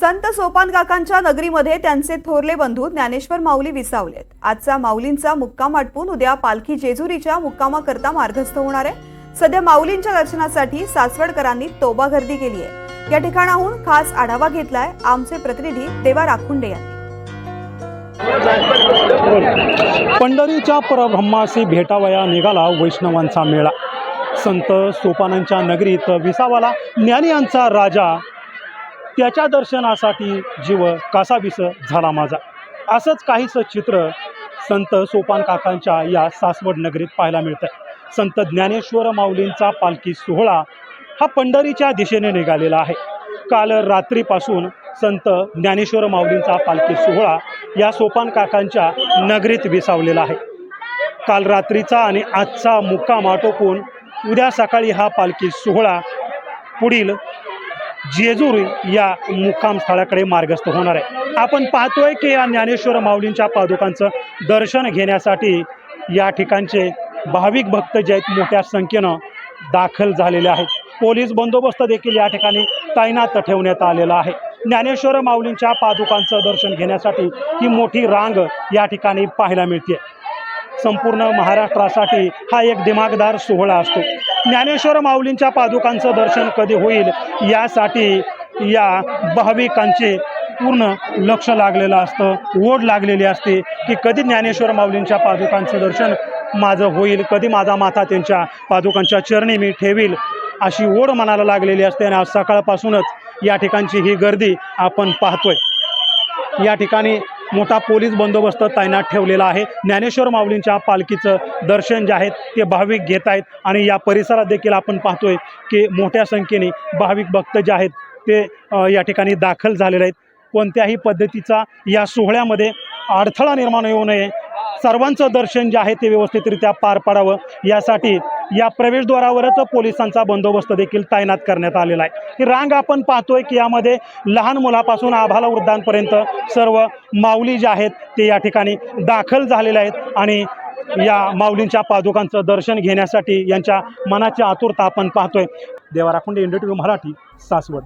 संत सोपान काकांच्या नगरीमध्ये त्यांचे थोरले बंधू ज्ञानेश्वर माऊली विसावलेत। आजचा माऊलींचा मुक्काम आटपून उद्या पालखी जेजुरीच्या मुक्कामाकरता मार्गस्थ होणार आहे। सध्या माऊलींच्या दर्शनासाठी सासवडकरांनी तोबा गर्दी केली आहे। या ठिकाणाहून खास आढावा घेतलाय आमचे प्रतिनिधी देवा राखुंडे यांनी। पंढरीच्या परब्रह्माशी भेटावया निघाला वैष्णवांचा मेळा। संत सोपानांच्या नगरीत विसावाला ज्ञानी यांचा राजा, त्याच्या दर्शनासाठी जीव कासावीस झाला माझा। असंच काहीसं चित्र संत सोपान काकांच्या या सासवड नगरीत पाहायला मिळतं। संत ज्ञानेश्वर माऊलींचा पालखी सोहळा हा पंढरीच्या दिशेने निघालेला आहे। काल रात्रीपासून संत ज्ञानेश्वर माऊलींचा पालखी सोहळा या सोपान काकांच्या नगरीत विसावलेला आहे। काल रात्रीचा आणि आजचा मुक्काम आटोपून उद्या सकाळी हा पालखी सोहळा पुढील जेजुरी या मुक्काम स्थळाकडे मार्गस्थ होणार आहे। आपण पाहतोय की या ज्ञानेश्वर माऊलींच्या पादुकांचं दर्शन घेण्यासाठी या ठिकाणचे भाविक भक्त जे आहेत मोठ्या संख्येनं दाखल झालेले आहेत। पोलीस बंदोबस्त देखील या ठिकाणी तैनात ठेवण्यात आलेला आहे। ज्ञानेश्वर माऊलींच्या पादुकांचं दर्शन घेण्यासाठी ही मोठी रांग या ठिकाणी पाहायला मिळते। संपूर्ण महाराष्ट्रासाठी हा एक दिमागदार सोहळा असतो। ज्ञानेश्वर माऊलींच्या पादुकांचं दर्शन कधी होईल यासाठी या भाविकांचे पूर्ण लक्ष लागलेलं असतं, ओढ लागलेली असते की कधी ज्ञानेश्वर माऊलींच्या पादुकांचं दर्शन माझं होईल, कधी माझा माथा त्यांच्या पादुकांच्या चरणी मी ठेवील, अशी ओढ मनाला लागलेली असते। आणि आज सकाळपासूनच या ठिकाणची ही गर्दी आपण पाहतोय। या ठिकाणी मोठा पोलीस बंदोबस्त तैनात ठेवलेला आहे। ज्ञानेश्वर माऊलींच्या पालखीचं दर्शन जे आहेत ते भाविक घेत आहेत आणि या परिसरात देखील आपण पाहतोय की मोठ्या संख्येने भाविक भक्त जे आहेत ते या ठिकाणी दाखल झालेले आहेत। कोणत्याही पद्धतीचा या सोहळ्यामध्ये अडथळा निर्माण होऊ नये, सर्वांचं दर्शन जे आहे ते व्यवस्थितरित्या पार पाडावं यासाठी या प्रवेशद्वारावरच पोलिसांचा बंदोबस्त देखील तैनात करण्यात आलेला आहे। ही रांग आपण पाहतोय की यामध्ये लहान मुलापासून आभाला वृद्धांपर्यंत सर्व माऊली जे आहेत ते या ठिकाणी दाखल झालेले आहेत आणि या माऊलींच्या पादुकांचं दर्शन घेण्यासाठी यांच्या मनाची आतुरता आपण पाहतोय। देवा राखुंडे, NDTV मराठी, सासवड।